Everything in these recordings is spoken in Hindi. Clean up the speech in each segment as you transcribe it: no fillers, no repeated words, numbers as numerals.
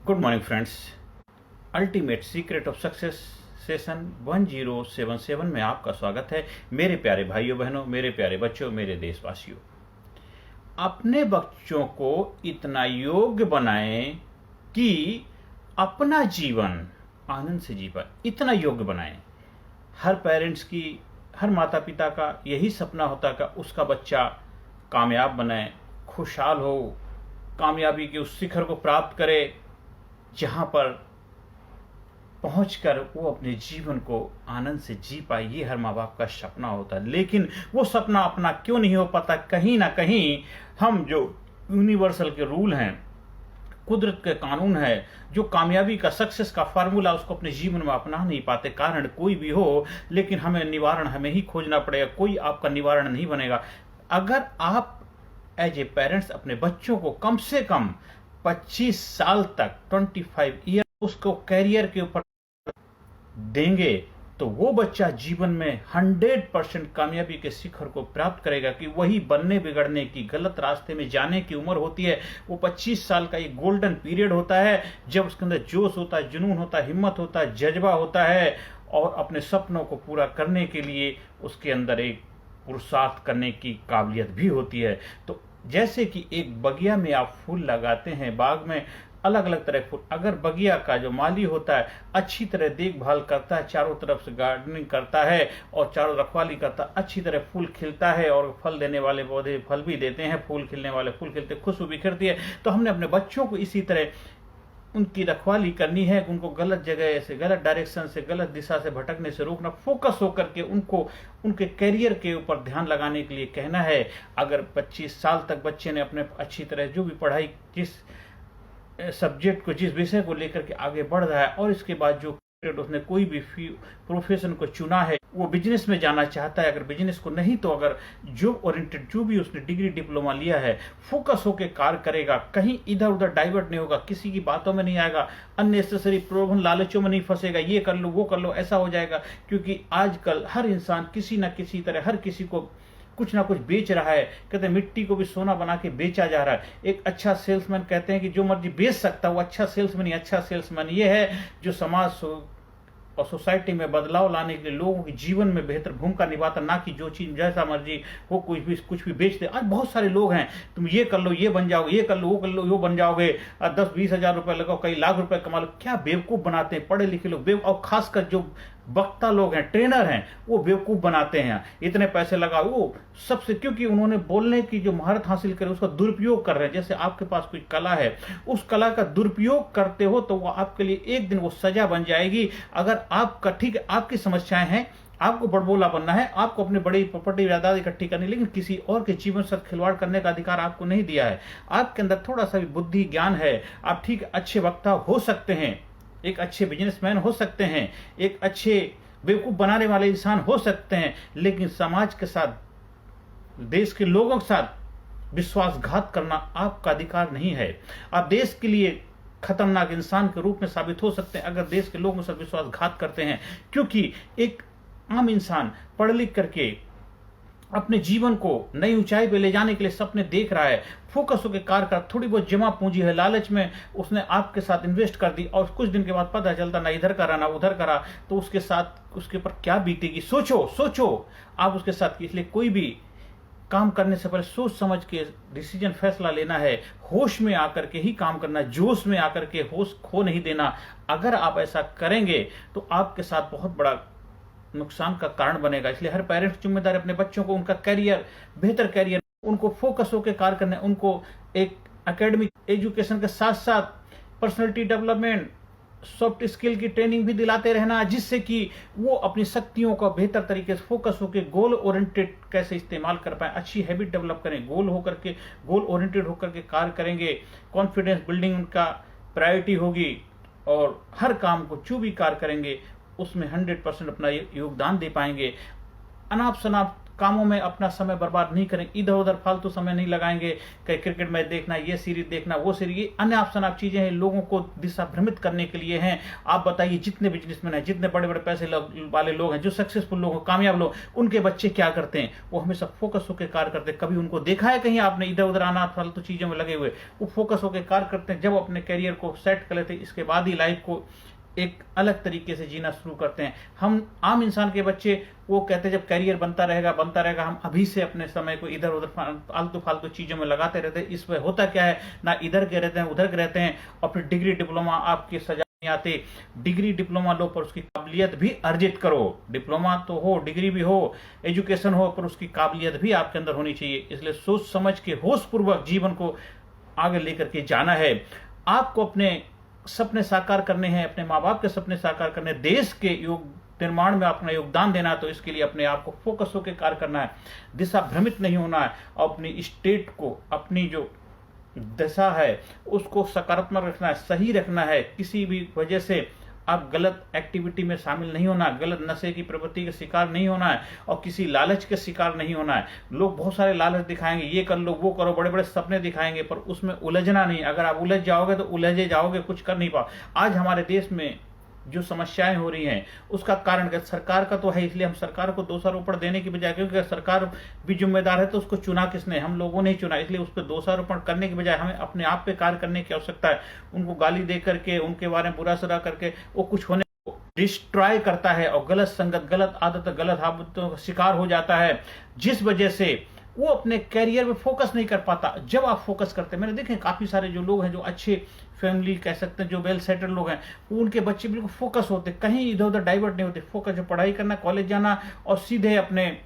Good morning friends. Ultimate secret of success session 1077 में आपका स्वागत है। मेरे प्यारे भाइयों बहनों, मेरे प्यारे बच्चों, मेरे देशवासियों, अपने बच्चों को इतना योग्य बनाएं कि अपना जीवन आनंद से जी पाए, इतना योग्य बनाएं। हर पेरेंट्स की, हर माता पिता का यही सपना होता है कि उसका बच्चा कामयाब बने, खुशहाल हो, कामयाबी के उस शिखर को प्राप्त करे जहां पर पहुंचकर वो अपने जीवन को आनंद से जी पाए। ये हर माँ बाप का सपना होता है, लेकिन वो सपना अपना क्यों नहीं हो पाता? कहीं ना कहीं हम जो यूनिवर्सल के रूल हैं, कुदरत के कानून है, जो कामयाबी का, सक्सेस का फार्मूला, उसको अपने जीवन में अपना नहीं पाते। कारण कोई भी हो, लेकिन हमें निवारण हमें ही खोजना पड़ेगा, कोई आपका निवारण नहीं बनेगा। अगर आप एज ए पेरेंट्स अपने बच्चों को कम से कम 25 साल तक 25 ईयर उसको कैरियर के ऊपर देंगे तो वो बच्चा जीवन में 100% कामयाबी के शिखर को प्राप्त करेगा। कि वही बनने बिगड़ने की, गलत रास्ते में जाने की उम्र होती है। वो 25 साल का एक गोल्डन पीरियड होता है जब उसके अंदर जोश होता है, जुनून होता है, हिम्मत होता है, जज्बा होता है और अपने सपनों को पूरा करने के लिए उसके अंदर एक पुरुषार्थ करने की काबिलियत भी होती है। तो जैसे कि एक बगिया में आप फूल लगाते हैं, बाग में अलग अलग तरह के फूल, अगर बगिया का जो माली होता है अच्छी तरह देखभाल करता है, चारों तरफ से गार्डनिंग करता है और चारों रखवाली करता है, अच्छी तरह फूल खिलता है और फल देने वाले पौधे फल भी देते हैं, फूल खिलने वाले फूल खिलते, खुशबू बिखरती है। तो हमने अपने बच्चों को इसी तरह उनकी रखवाली करनी है, उनको गलत जगह से, गलत डायरेक्शन से, गलत दिशा से भटकने से रोकना, फोकस होकर के उनको उनके करियर के ऊपर ध्यान लगाने के लिए कहना है। अगर 25 साल तक बच्चे ने अपने अच्छी तरह जो भी पढ़ाई, जिस सब्जेक्ट को, जिस विषय को लेकर के आगे बढ़ रहा है और इसके बाद जो उसने कोई भी प्रोफेशन को चुना है, वो बिजनेस में जाना चाहता है, अगर बिजनेस को नहीं तो अगर जॉब ओरिएंटेड जो भी उसने डिग्री डिप्लोमा लिया है, फोकस होकर कार्य करेगा, कहीं इधर उधर डाइवर्ट नहीं होगा, किसी की बातों में नहीं आएगा, अननेसेसरी प्रलोभन लालचों में नहीं फंसेगा, ये कर लो वो कर लो ऐसा हो जाएगा। क्योंकि आजकल हर इंसान किसी न किसी तरह हर किसी को कुछ ना कुछ बेच रहा है। कहते हैं मिट्टी को भी सोना बना के बेचा जा रहा है। एक अच्छा सेल्समैन, कहते हैं कि जो मर्जी बेच सकता है वो अच्छा सेल्समैन ही। अच्छा सेल्समैन ये है जो समाज और सोसाइटी में बदलाव लाने के लिए लोगों के जीवन में बेहतर भूमिका निभाता, ना कि जो चीज जैसा मर्जी हो कुछ भी बेच दे। आज बहुत सारे लोग हैं, तुम ये कर लो ये बन जाओगे, ये कर लो वो कर लो वो बन जाओगे, 10-20 हजार रुपए लगाओ, कई लाख रुपए कमा लो। क्या बेवकूफ बनाते हैं पढ़े लिखे लोग, और खासकर जो वक्ता लोग हैं, ट्रेनर हैं, वो बेवकूफ बनाते हैं। इतने पैसे लगाओ वो सबसे, क्योंकि उन्होंने बोलने की जो महारत हासिल करे उसका दुरुपयोग कर रहे हैं। जैसे आपके पास कोई कला है, उस कला का दुरुपयोग करते हो तो वो आपके लिए एक दिन वो सजा बन जाएगी। अगर आपका, ठीक है, आपकी समस्याएं हैं, आपको बड़बोला बनना है, आपको अपनी बड़ी प्रॉपर्टी जायदाद इकट्ठी करनी, लेकिन किसी और के जीवन से खिलवाड़ करने का अधिकार आपको नहीं दिया है। आपके अंदर थोड़ा सा भी बुद्धि ज्ञान है, आप ठीक अच्छे वक्ता हो सकते हैं, एक अच्छे बिजनेसमैन हो सकते हैं, एक अच्छे बेवकूफ बनाने वाले इंसान हो सकते हैं, लेकिन समाज के साथ, देश के लोगों के साथ विश्वासघात करना आपका अधिकार नहीं है। आप देश के लिए खतरनाक इंसान के रूप में साबित हो सकते हैं अगर देश के लोगों के साथ विश्वासघात करते हैं। क्योंकि एक आम इंसान पढ़ लिख करके अपने जीवन को नई ऊंचाई पे ले जाने के लिए सपने देख रहा है, फोकस होकर कार्य कर, थोड़ी बहुत जमा पूंजी है, लालच में उसने आपके साथ इन्वेस्ट कर दी और कुछ दिन के बाद पता चलता ना इधर करा ना उधर करा, तो उसके साथ, उसके ऊपर क्या बीतेगी? सोचो आप उसके साथ। इसलिए कोई भी काम करने से पहले सोच समझ के डिसीजन, फैसला लेना है, होश में आकर के ही काम करना, जोश में आकर के होश खो नहीं देना। अगर आप ऐसा करेंगे तो आपके साथ बहुत बड़ा नुकसान का कारण बनेगा। इसलिए हर पेरेंट्स जिम्मेदार अपने बच्चों को उनका करियर, बेहतर करियर, उनको फोकस होकर कार्य करना है, उनको एक एकेडमिक एजुकेशन के साथ साथ पर्सनालिटी डेवलपमेंट, सॉफ्ट स्किल की ट्रेनिंग भी दिलाते रहना, जिससे कि वो अपनी शक्तियों का बेहतर तरीके से फोकस होकर गोल ओरिएंटेड कैसे इस्तेमाल कर पाए, अच्छी हैबिट डेवलप करें, गोल ओरिएंटेड होकर के कार्य करेंगे। कॉन्फिडेंस बिल्डिंग उनका प्रायोरिटी होगी और हर काम को जो भी कार्य करेंगे उसमें 100% अपना योगदान दे पाएंगे। अनाप शनाप कामों में अपना समय बर्बाद नहीं करें, इधर उधर फालतू समय नहीं लगाएंगे, कहीं क्रिकेट मैच देखना, ये सीरीज देखना, वो सीरीज, ये अन्य आप चीजें हैं, लोगों को दिशा भ्रमित करने के लिए हैं। आप बताइए, जितने बिजनेसमैन हैं, जितने बड़े बड़े पैसे वाले लोग हैं, जो सक्सेसफुल लोग हैं, कामयाब लोग, उनके बच्चे क्या करते हैं? वो हमेशा फोकस होकर कार्य करते हैं। कभी उनको देखा है कहीं आपने इधर उधर आना फालतू चीजों में लगे हुए? वो फोकस होकर कार्य करते हैं। जब अपने करियर को सेट कर लेते हैं, इसके बाद ही लाइफ को एक अलग तरीके से जीना शुरू करते हैं। हम आम इंसान के बच्चे, वो कहते हैं जब करियर बनता रहेगा, हम अभी से अपने समय को इधर उधर फालतू फालतू चीजों में लगाते रहते हैं। इसमें होता क्या है, ना इधर के रहते हैं, उधर के रहते हैं, और फिर डिग्री डिप्लोमा आपकी सजा नहीं आते। डिग्री डिप्लोमा लो, पर उसकी काबिलियत भी अर्जित करो। डिप्लोमा तो हो, डिग्री भी हो, एजुकेशन हो, पर उसकी काबिलियत भी आपके अंदर होनी चाहिए। इसलिए सोच समझ के होशपूर्वक जीवन को आगे लेकर के जाना है। आपको अपने सपने साकार करने हैं, अपने माँ बाप के सपने साकार करने, देश के निर्माण में अपना योगदान देना है, तो इसके लिए अपने आप को फोकस होकर कार्य करना है, दिशा भ्रमित नहीं होना है, और अपनी स्टेट को, अपनी जो दशा है उसको सकारात्मक रखना है, सही रखना है। किसी भी वजह से आप गलत एक्टिविटी में शामिल नहीं होना, गलत नशे की प्रवृत्ति के शिकार नहीं होना है, और किसी लालच के शिकार नहीं होना है। लोग बहुत सारे लालच दिखाएंगे, ये कर लो, वो करो, बड़े बड़े सपने दिखाएंगे, पर उसमें उलझना नहीं। अगर आप उलझ जाओगे तो उलझे जाओगे, कुछ कर नहीं पाओ। आज हमारे देश में जो समस्याएं हो रही हैं, उसका कारण क्या? सरकार का तो है, इसलिए हम सरकार को दोषारोपण देने की बजाय, क्योंकि सरकार भी जिम्मेदार है, तो उसको चुना किसने? हम लोगों ने ही चुना। इसलिए उस पर दोषारोपण करने की बजाय हमें अपने आप पे कार्य करने की आवश्यकता है। उनको गाली दे करके, उनके बारे में बुरा सरा करके वो कुछ होने को डिस्ट्रॉय करता है, और गलत संगत, गलत आदत, गलत आदतों का शिकार हो जाता है, जिस वजह से वो अपने कैरियर में फोकस नहीं कर पाता। जब आप फोकस करते हैं, मैंने देखे काफी सारे जो लोग हैं, जो अच्छे फैमिली कह सकते हैं, जो वेल सेटल लोग हैं, उनके बच्चे बिल्कुल फोकस होते, कहीं इधर उधर डाइवर्ट नहीं होते। फोकस जो पढ़ाई करना, कॉलेज जाना, और सीधे अपने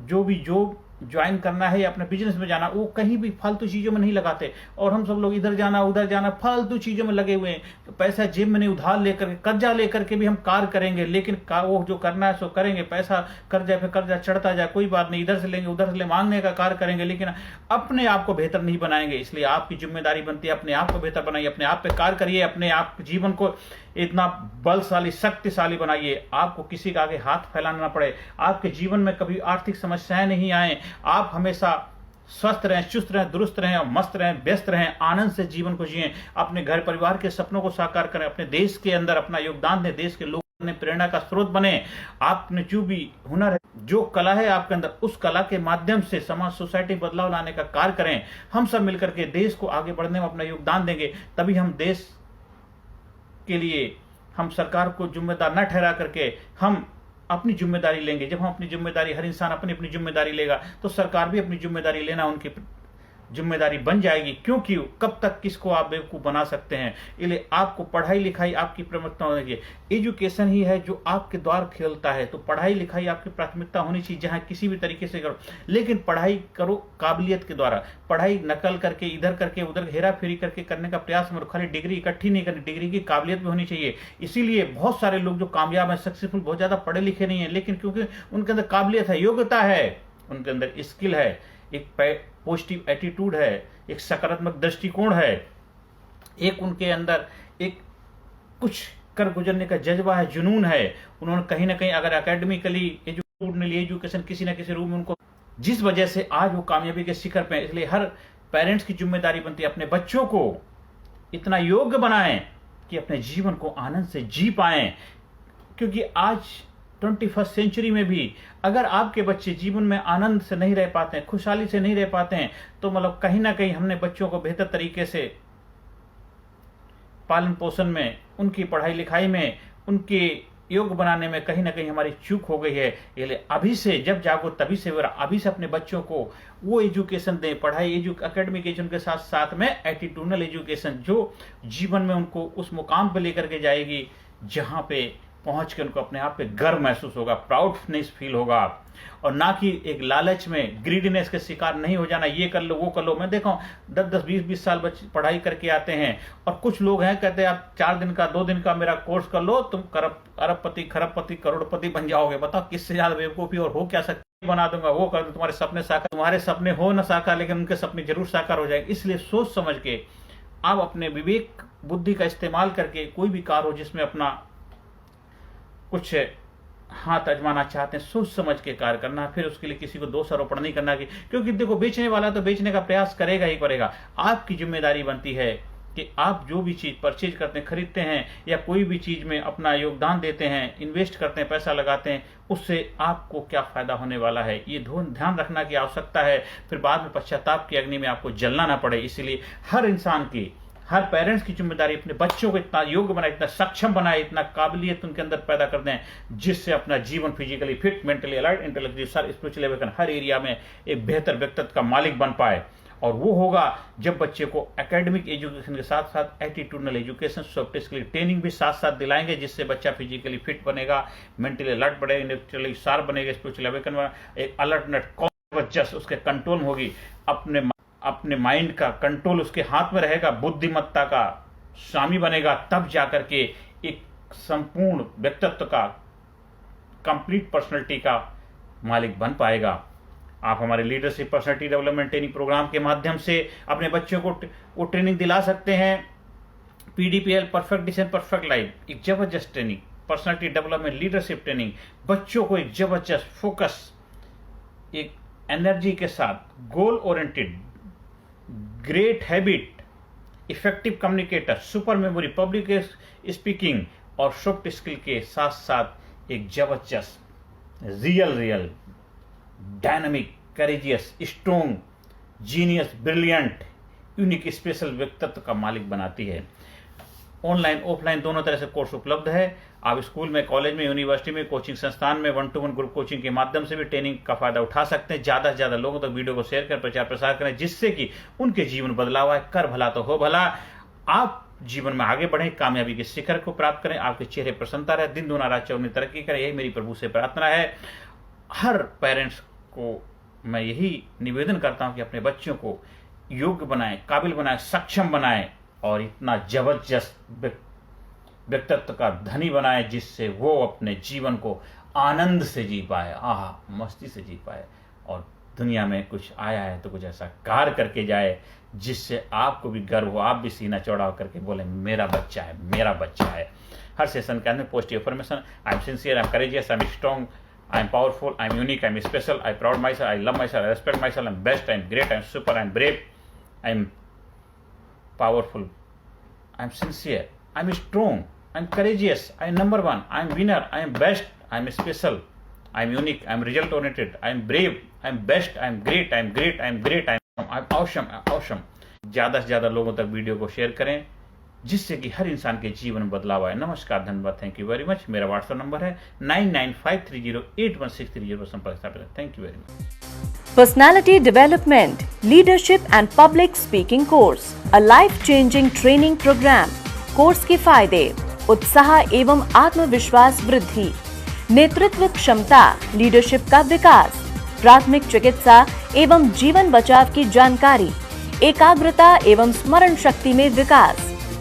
जो भी जॉब ज्वाइन करना है या अपने बिजनेस में जाना, वो कहीं भी फालतू चीजों में नहीं लगाते। और हम सब लोग इधर जाना उधर जाना फालतू चीजों में लगे हुए हैं। तो पैसा जेब में नहीं, उधार लेकर के, कर्जा लेकर के भी हम कार्य करेंगे, लेकिन वो जो करना है सो करेंगे। पैसा कर्जा पे कर्जा चढ़ता जाए, कोई बात नहीं, इधर से लेंगे उधर से ले, मांगने का कार्य करेंगे, लेकिन अपने आप को बेहतर नहीं बनाएंगे। इसलिए आपकी जिम्मेदारी बनती है, अपने आप को बेहतर बनाइए, अपने आप पे कार्य करिए, अपने आप जीवन को इतना बलशाली, शक्तिशाली बनाइए, आपको किसी का आगे हाथ फैलाना ना पड़े, आपके जीवन में कभी आर्थिक समस्याएं नहीं आए, आप हमेशा स्वस्थ रहें, चुस्त रहें, दुरुस्त रहें, और मस्त रहें, व्यस्त रहें, आनंद से जीवन को जिएं, अपने घर परिवार के सपनों को साकार करें, अपने देश के अंदर अपना योगदान दें, देश के लोग अपने प्रेरणा का स्रोत बने। आपने जो भी हुनर है, जो कला है आपके अंदर, उस कला के माध्यम से समाज, सोसाइटी बदलाव लाने का कार्य करें। हम सब मिलकर के देश को आगे बढ़ने में अपना योगदान देंगे, तभी हम देश के लिए, हम सरकार को जिम्मेदार न ठहरा करके हम अपनी जिम्मेदारी लेंगे। जब हम अपनी जिम्मेदारी, हर इंसान अपनी अपनी जिम्मेदारी लेगा, तो सरकार भी अपनी जिम्मेदारी लेना उनकी जिम्मेदारी बन जाएगी। क्योंकि कब तक किसको आप बेवकूफ बना सकते हैं? इसलिए आपको पढ़ाई लिखाई आपकी प्राथमिकता होनी चाहिए। एजुकेशन ही है जो आपके द्वार खेलता है, तो पढ़ाई लिखाई आपकी प्राथमिकता होनी चाहिए, जहां किसी भी तरीके से करो, लेकिन पढ़ाई करो काबिलियत के द्वारा। पढ़ाई नकल करके, इधर करके, उधर हेरा फेरी करके करने का प्रयास मत, खाली डिग्री इकट्ठी नहीं करनी, डिग्री की काबिलियत भी होनी चाहिए। इसीलिए बहुत सारे लोग जो कामयाब हैं, सक्सेसफुल, बहुत ज्यादा पढ़े लिखे नहीं है, लेकिन क्योंकि उनके अंदर काबिलियत है, योग्यता है, उनके अंदर स्किल है, एक पॉजिटिव एटीट्यूड है, एक सकारात्मक दृष्टिकोण है, एक उनके अंदर एक कुछ कर गुजरने का जज्बा है, जुनून है। उन्होंने कहीं ना कहीं अगर एकेडमिकली एजुकेशन किसी ना किसी रूप में उनको, जिस वजह से आज वो कामयाबी के शिखर पे है। इसलिए हर पेरेंट्स की जिम्मेदारी बनती है अपने बच्चों को इतना योग्य बनाएं कि अपने जीवन को आनंद से जी पाएं। क्योंकि आज 21वीं सेंचुरी में भी अगर आपके बच्चे जीवन में आनंद से नहीं रह पाते हैं, खुशहाली से नहीं रह पाते हैं, तो मतलब कहीं ना कहीं हमने बच्चों को बेहतर तरीके से पालन पोषण में, उनकी पढ़ाई लिखाई में, उनके योग बनाने में कहीं ना कहीं हमारी चूक हो गई है। इसलिए अभी से, जब जागो तभी से, अभी से अपने बच्चों को वो एजुकेशन दें, पढ़ाई, एकेडमिक एजुकेशन के साथ साथ में एटीट्यूडनल एजुकेशन, जो जीवन में उनको उस मुकाम पर लेकर के जाएगी जहां पे पहुंच के उनको अपने आप पे गर्व महसूस होगा, प्राउडनेस फील होगा, और ना कि एक लालच में, ग्रीडीनेस के शिकार नहीं हो जाना, ये कर लो वो कर लो। मैं देखा 10-10, 20-20 साल बच्चे पढ़ाई करके आते हैं, और कुछ लोग हैं कहते हैं आप 4 दिन का, 2 दिन का मेरा कोर्स कर लो, तुम अरबपति, खरबपति, करोड़पति बन जाओगे। बताओ किससे ज्यादा बेवकूफी और हो क्या सकती? बना दूंगा, वो कर दूं, तुम्हारे सपने साकार, तुम्हारे सपने हो ना साकार, लेकिन उनके सपने जरूर साकार हो जाएंगे। इसलिए सोच समझ के आप अपने विवेक बुद्धि का इस्तेमाल करके कोई भी कार्य हो जिसमें अपना कुछ हाथ आजमाना चाहते हैं, सोच समझ के कार्य करना, फिर उसके लिए किसी को दोष आरोपण नहीं करना क्योंकि देखो बेचने वाला तो बेचने का प्रयास करेगा ही करेगा। आपकी जिम्मेदारी बनती है कि आप जो भी चीज़ परचेज करते हैं, खरीदते हैं या कोई भी चीज़ में अपना योगदान देते हैं, इन्वेस्ट करते हैं, पैसा लगाते हैं, उससे आपको क्या फ़ायदा होने वाला है, ये ध्यान रखना की आवश्यकता है। फिर बाद में पश्चाताप की अग्नि में आपको जलना ना पड़े। इसलिए हर इंसान की, हर पेरेंट्स की जिम्मेदारी अपने बच्चों को इतना योग्य बनाए, इतना सक्षम बनाए, इतना काबिलियत उनके अंदर पैदा कर दें जिससे अपना जीवन physically fit, mentally alert, intellectually spiritually level हर एरिया में एक बेहतर व्यक्तित्व का मालिक बन पाए। और वो होगा जब बच्चे को एकेडमिक एजुकेशन के साथ साथ attitudinal education, soft skill training भी साथ साथ दिलाएंगे जिससे बच्चा फिजिकली फिट बनेगा, मेंटली अलर्ट बनेगा, इंटेलेक्चुअली शार्प बनेगा, स्पिरिचुअली अवेकन बनेगा, एक अलर्टनेस कॉन्शियस उसके कंट्रोल होगी, अपने माइंड का कंट्रोल उसके हाथ में रहेगा, बुद्धिमत्ता का स्वामी बनेगा, तब जाकर के एक संपूर्ण व्यक्तित्व का, कंप्लीट पर्सनैलिटी का मालिक बन पाएगा। आप हमारे leadership personality development training programme के माध्यम से अपने बच्चों को वो ट्रेनिंग दिला सकते हैं। PDPL perfect decision perfect life, एक जबरदस्त training, personality development leadership training, बच्चों को एक जबरदस्त फोकस, एक एनर्जी के साथ, goal oriented, great habit, effective communicator, super memory, public speaking और सॉफ्ट स्किल के साथ साथ एक जबरदस्त real dynamic, courageous, strong, genius, brilliant, unique, special व्यक्तित्व का मालिक बनाती है। ऑनलाइन ऑफलाइन दोनों तरह से कोर्स उपलब्ध है। आप स्कूल में, कॉलेज में, यूनिवर्सिटी में, कोचिंग संस्थान में 1-to-1 ग्रुप कोचिंग के माध्यम से भी ट्रेनिंग का फायदा उठा सकते हैं। ज़्यादा से ज़्यादा लोगों तक वीडियो को शेयर कर प्रचार प्रसार करें जिससे कि उनके जीवन बदलाव आए। कर भला तो हो भला। आप जीवन में आगे बढ़ें, कामयाबी के शिखर को प्राप्त करें, आपके चेहरे प्रसन्नता रहे, दिन दूना रात चौगुनी तरक्की करें, यही मेरी प्रभु से प्रार्थना है। हर पेरेंट्स को मैं यही निवेदन करता हूं कि अपने बच्चों को योग्य बनाएं, काबिल बनाएं, सक्षम बनाएं और इतना जबरदस्त व्यक्तित्व का धनी बनाएं जिससे वो अपने जीवन को आनंद से जी पाए, मस्ती से जी पाए और दुनिया में कुछ आया है तो कुछ ऐसा कार्य करके जाए जिससे आपको भी गर्व हो, आप भी सीना चौड़ा करके बोले मेरा बच्चा है, मेरा बच्चा है। हर सेशन के अंदर positive affirmation, I am sincere, I am courageous, I am strong, I am powerful, I am unique, I am special, I am proud myself, I love myself, I respect myself, I am best, I am great, I am super, I am brave, I am powerful, I am sincere, I am strong, I am courageous, I am number one, I am winner, I am best, I am special, I am unique, I am result oriented, I am brave, I am best, I am great, I am great, I am great, I am awesome, I am awesome। ज़्यादा से ज़्यादा लोगों तक वीडियो को शेयर करें जिससे कि हर इंसान के जीवन में बदलाव आए। नमस्कार, धन्यवाद, थैंक यू वेरी मच। मेरा व्हाट्सएप नंबर है 9953081630 पर संपर्क स्थापित है। Thank you very much. Personality development, leadership and public speaking course, a life changing training programme. Course के फायदे: उत्साह एवं आत्मविश्वास वृद्धि, नेतृत्व क्षमता, लीडरशिप का विकास, प्राथमिक चिकित्सा एवं जीवन बचाव की जानकारी, एकाग्रता एवं स्मरण शक्ति में विकास,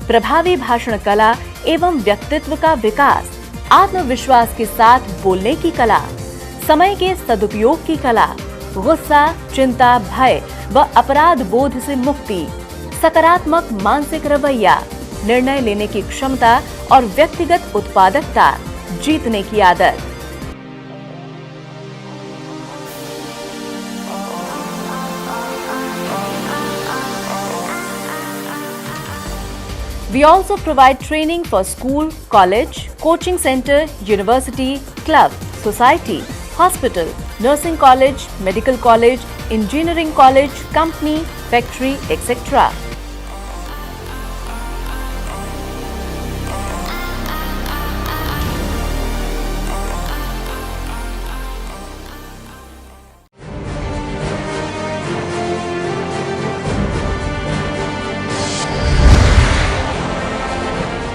प्रभावी भाषण कला एवं व्यक्तित्व का विकास, आत्मविश्वास के साथ बोलने की कला, समय के सदुपयोग की कला, गुस्सा, चिंता, भय व अपराध बोध से मुक्ति, सकारात्मक मानसिक रवैया, निर्णय लेने की क्षमता और व्यक्तिगत उत्पादकता, जीतने की आदत। We also provide training for school, college, coaching center, university, club, society, hospital, nursing college, medical college, engineering college, company, factory, etc.